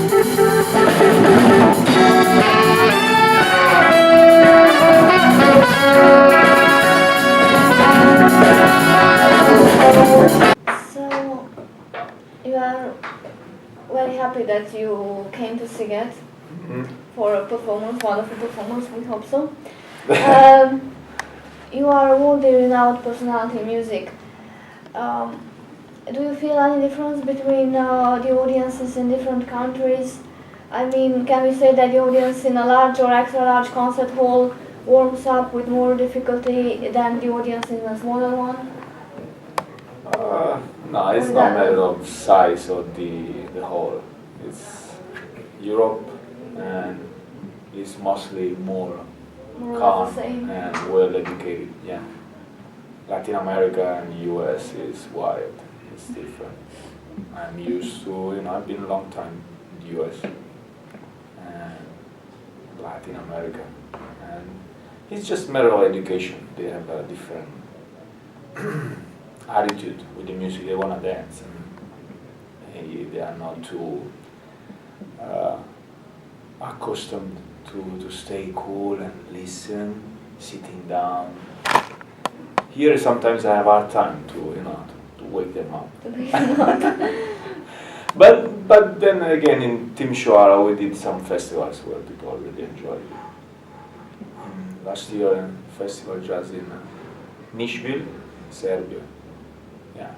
So, you are very happy that you came to Sighet for a performance, wonderful performance, we hope so. You are a worldly renowned personality in music. Do you feel any difference between the audiences in different countries? I mean, can we say that the audience in a large or extra large concert hall warms up with more difficulty than the audience in a smaller one? No, it's not a matter of size of the hall. It's Europe, and it's mostly more calm and well educated. Yeah, Latin America and US is wild. It's different. I'm used to, I've been a long time in the US and Latin America, and it's just a matter of education. They have a different attitude with the music. They want to dance, and they are not too accustomed to stay cool and listen, sitting down. Here sometimes I have a hard time to wake them up. But then again, in Timișoara we did some festivals where people really enjoyed it. Last year, festival jazz in Nišvil, Serbia. Yeah,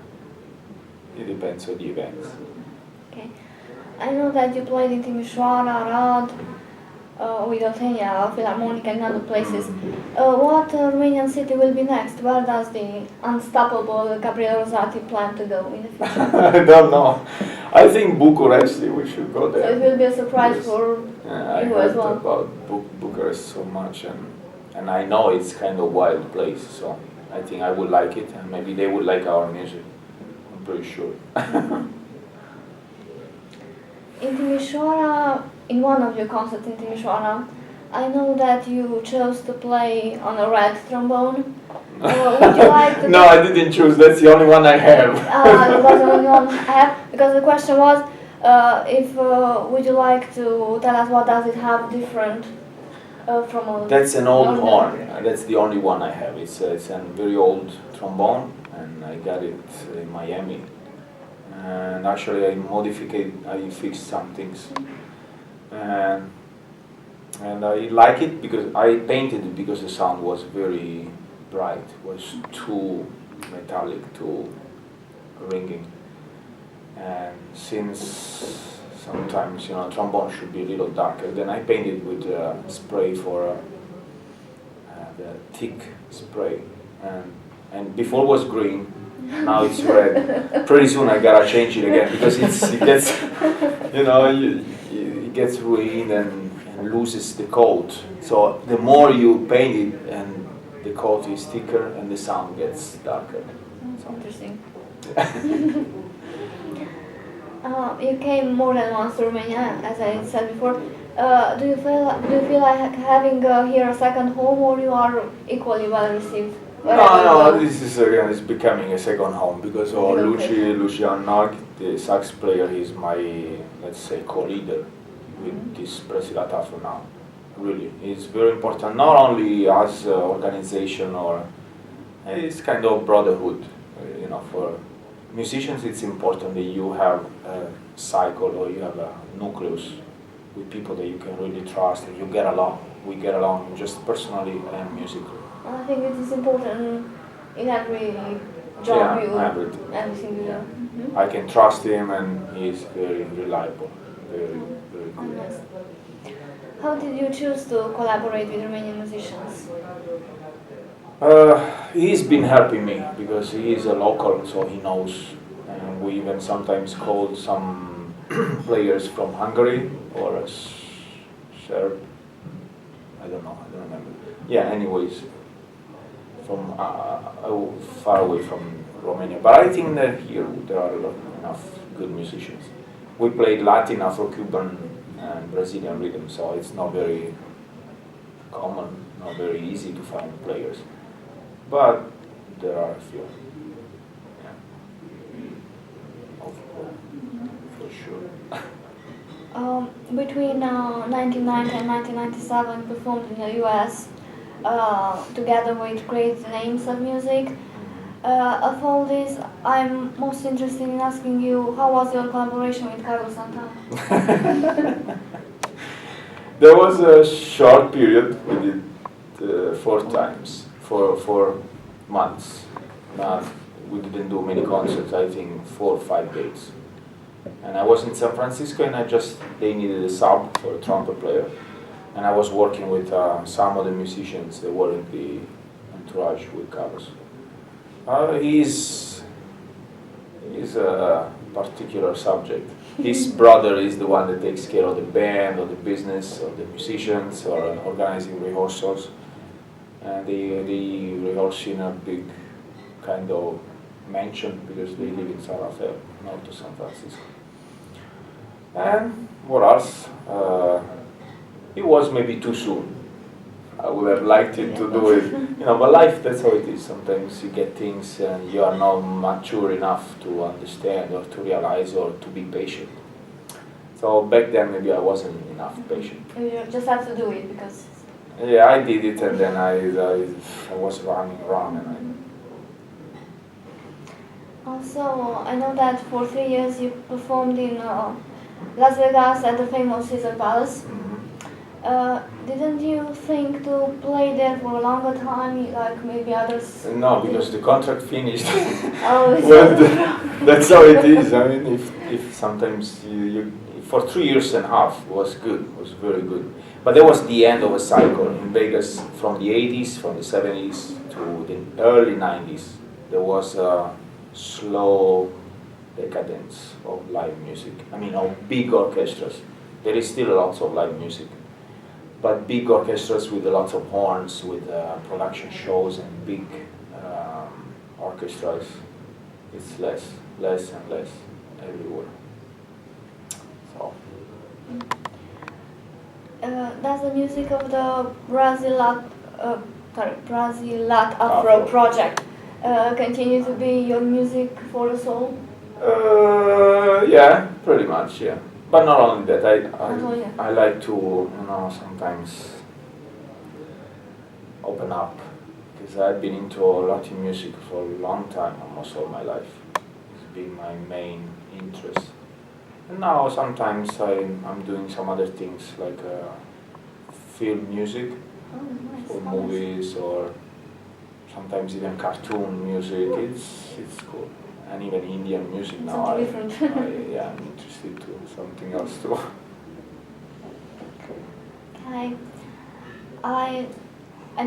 it depends on the events. Okay, I know that you played in Timișoara, Rad, Vidotenia, Philharmonic and other places. What Romanian city will be next? Where does the unstoppable Gabriel Rosati plan to go in the future? I don't know. I think Bucharest, we should go there. So it will be a surprise for you as well. I heard about Bucharest so much, and I know it's kind of wild place, so I think I would like it, and maybe they would like our music. I'm pretty sure. In Timișoara, in one of your concerts in Timișoara, I know that you chose to play on a red trombone. Would you like to? No, I didn't choose. That's the only one I have. It was the only one I have, because the question was, would you like to tell us what does it have different from a? That's an old horn. That's the only one I have. It's a very old trombone, and I got it in Miami. And actually, I fixed some things, and I like it because I painted it because the sound was very bright, was too metallic, too ringing, and since sometimes trombone should be a little darker, then I painted with spray for the thick spray, and before it was green. Now it's red. Pretty soon I gotta change it again because it gets, it gets ruined and loses the coat. So the more you paint it, and the coat is thicker, and the sound gets darker. So. Interesting. You came more than once to Romania, as I said before. Do you feel like having here a second home, or you are equally well received? No, this is again, it's becoming a second home because Lucian Nag, the sax player, is my, let's say, co-leader with this realizat for now. Really, it's very important, not only as an organization, or it's kind of brotherhood. For musicians, it's important that you have a cycle, or you have a nucleus with people that you can really trust and you get along. We get along just personally and musically. I think it is important in every job everything you do. Yeah. I can trust him, and he's very reliable, very, very good. Nice. How did you choose to collaborate with Romanian musicians? He's been helping me because he is a local, so he knows. And we even sometimes called some players from Hungary or a Serb. I don't remember. Yeah, anyways. From far away from Romania, but I think that here there are enough good musicians. We played Latin, Afro-Cuban, and Brazilian rhythm, so it's not very common, not very easy to find players. But there are a few. Yeah. For sure. Between 1990 and 1997, performed in the US together with great names of music. Of all this, I'm most interested in asking you, how was your collaboration with Carlos Santana? There was a short period, we did 4 times, for 4 months. We didn't do many concerts, I think 4 or 5 days. And I was in San Francisco and they needed a sub for a trumpet player. And I was working with some of the musicians that were in the entourage with Carlos. He's a particular subject. His brother is the one that takes care of the band, or the business, or the musicians, or organizing rehearsals. And they rehearse in a big kind of mansion because they live in San Rafael, north of San Francisco. And what else? It was maybe too soon. I would have liked it to do it, but life, that's how it is. Sometimes you get things and you are not mature enough to understand or to realize or to be patient. So back then maybe I wasn't enough patient. You just had to do it because... Yeah, I did it and then I was running around and Also, I know that for 3 years you performed in Las Vegas at the famous Csiszar Palace. Didn't you think to play there for a longer time, like maybe others? No, because the contract finished. Oh, that's how it is. I mean, if sometimes for 3.5 years was good, was very good. But that was the end of a cycle in Vegas from the 80s, from the 70s to the early 90s. There was a slow decadence of live music. I mean, of big orchestras. There is still lots of live music. But big orchestras with lots of horns, with production shows and big orchestras, it's less and less everywhere. So. Does the music of the Brazilat Afro project continue to be your music for the soul? Yeah, pretty much, yeah. But not only that, I like to, sometimes open up, because I've been into Latin music for a long time, almost all my life. It's been my main interest. And now sometimes I'm doing some other things, like film music for movies, or sometimes even cartoon music. It's cool. And even Indian music now. I'm interested to something else too. Okay. I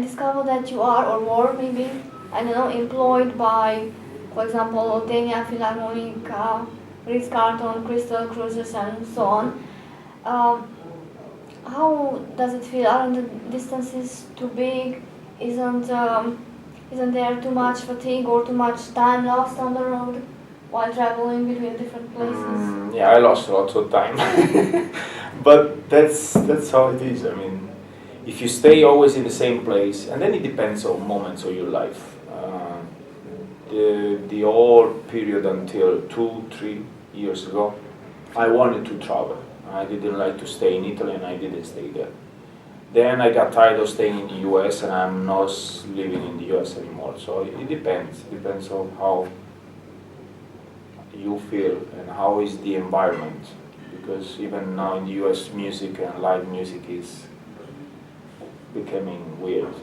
discovered that you are, or were maybe, I don't know, employed by, for example, Dania Philharmonica, Ritz Carlton, Crystal Cruises, and so on. How does it feel? Aren't the distances too big? Isn't there too much fatigue or too much time lost on the road while traveling between different places? Yeah, I lost lots of time. But that's how it is. I mean, if you stay always in the same place, and then it depends on moments of your life. The whole period until 2-3 years ago, I wanted to travel. I didn't like to stay in Italy, and I didn't stay there. Then I got tired of staying in the US, and I'm not living in the US anymore. So it depends. It depends on how you feel and how is the environment. Because even now in the US, music and live music is becoming weird.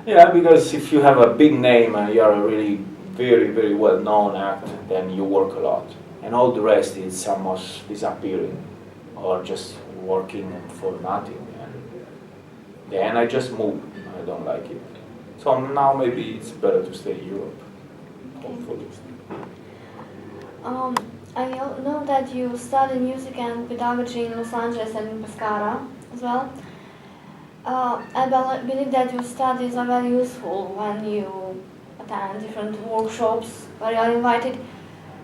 Yeah, because if you have a big name and you are a really very, very well-known act, then you work a lot. And all the rest is almost disappearing or just working for nothing. And then I just move. I don't like it. So now maybe it's better to stay in Europe, hopefully. I know that you studied music and pedagogy in Los Angeles and in Pescara as well. I believe that your studies are very useful when you attend different workshops where you are invited.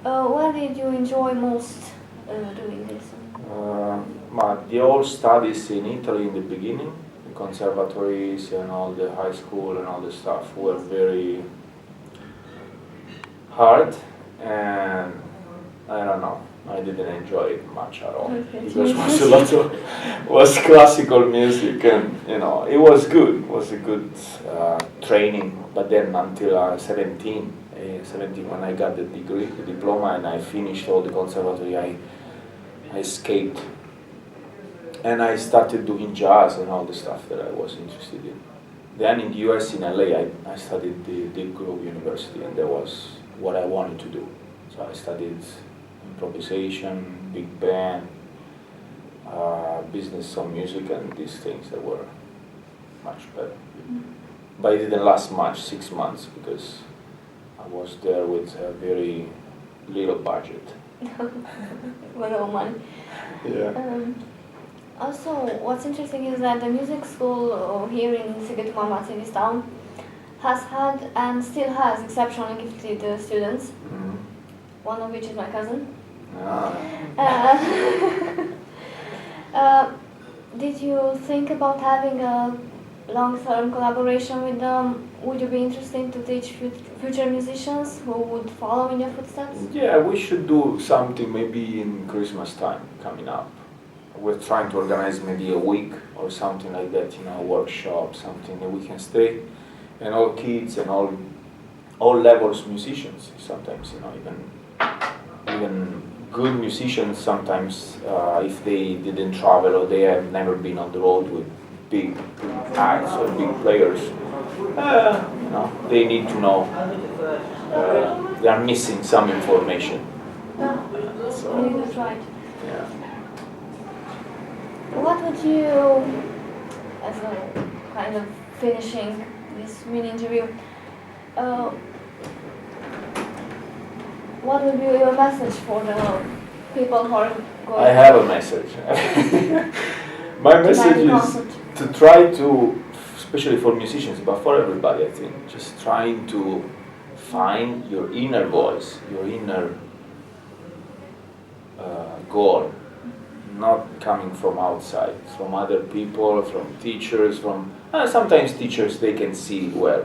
Where did you enjoy most doing this? The old studies in Italy in the beginning, the conservatories and all the high school and all the stuff were very hard, and I don't know, I didn't enjoy it much at all. Okay. Because it was a lot of was classical music, and you know it was good. It was a good training. But then until 17, when I got the degree, the diploma, and I finished all the conservatory, I escaped, and I started doing jazz and all the stuff that I was interested in. Then in the US, in LA, I studied the Grove University, and that was what I wanted to do. So I studied improvisation, big band, business of music, and these things that were much better. But it didn't last much, 6 months, because I was there with a very little budget. Little money. Yeah. Also, what's interesting is that the music school here in Sighet-online, in this town, has had and still has exceptionally gifted students, one of which is my cousin. Did you think about having a long-term collaboration with them? Would you be interested to teach future musicians who would follow in your footsteps? Yeah, we should do something maybe in Christmas time coming up. We're trying to organize maybe a week or something like that, you know, a workshop, something that we can stay, and all kids and all levels musicians. Sometimes, you know, even good musicians. Sometimes, if they didn't travel or they have never been on the road with big acts or big players, you know, they need to know they are missing some information. So, That's right. yeah. What would you, as a kind of finishing this mini interview, what would be your message for the people who are going? I have a message. My message is to try to, especially for musicians, but for everybody, I think, just trying to find your inner voice, your inner goal, not coming from outside, from other people, from teachers, from sometimes teachers they can see well,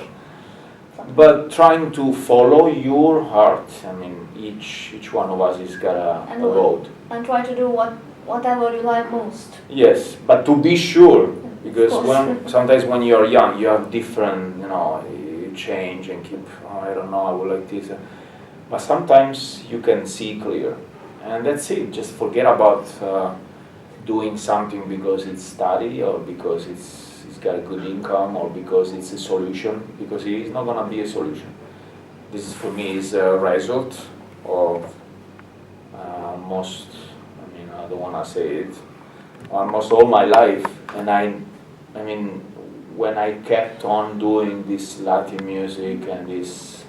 but trying to follow your heart. I mean, each one of us has got a road. And try to do whatever you like most. Yes, but to be sure, because sometimes when you're young, you have different, you know, you change and keep, oh, I don't know, I would like this. But sometimes you can see clear. And that's it. Just forget about doing something because it's study or because it's got a good income or because it's a solution, because it is not going to be a solution. This is, for me, is a result of most, I mean, I don't want to say it, almost all my life. And I mean, when I kept on doing this Latin music and this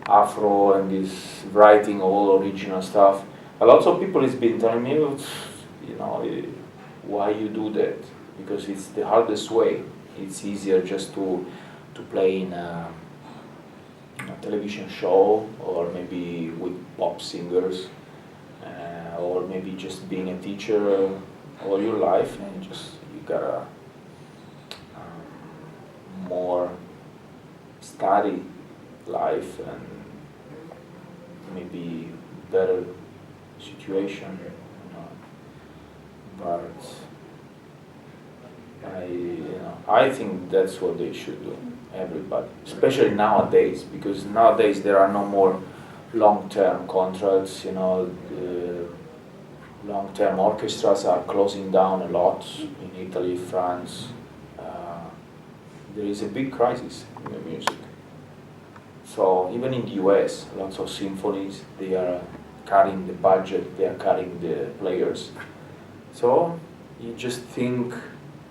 Afro and this writing all original stuff, a lot of people has been telling me, you know, why you do that? Because it's the hardest way. It's easier just to play in a television show, or maybe with pop singers, or maybe just being a teacher all your life, and you got a more study life and maybe better situation, you know. But I think that's what they should do, everybody, especially nowadays, because nowadays there are no more long-term contracts, you know. Long-term orchestras are closing down a lot in Italy, France. There is a big crisis in the music. So even in the US, lots of symphonies, they are cutting the budget, they are cutting the players. So you just think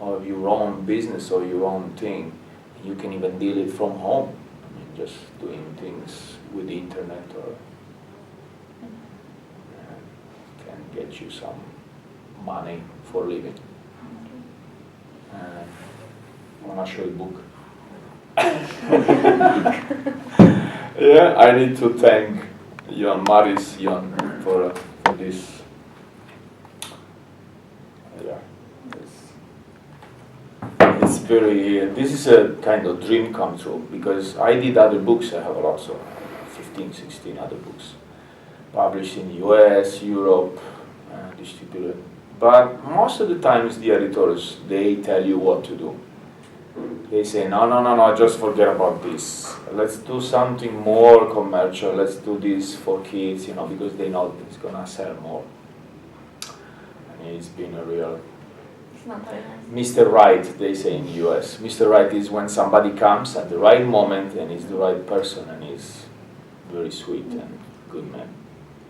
of your own business or your own thing. You can even deal it from home. I mean, just doing things with the internet or can get you some money for living. I want to show you a book. Yeah, I need to thank Maris for this. Yeah, it's very. This is a kind of dream come true, because I did other books. I have lots of 15, 16 other books, published in US, Europe, distributed. But most of the times the editors, they tell you what to do. They say, no, just forget about this. Let's do something more commercial. Let's do this for kids, because they know it's gonna sell more. And it's been a real... It's not very nice. Mr. Right, they say in the US. Mr. Right is when somebody comes at the right moment and is the right person and is very sweet and good man.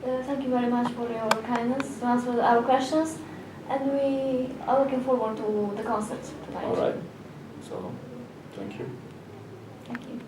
Thank you very much for your kindness to answer our questions, and we are looking forward to the concert tonight. All right. So, thank you. Thank you.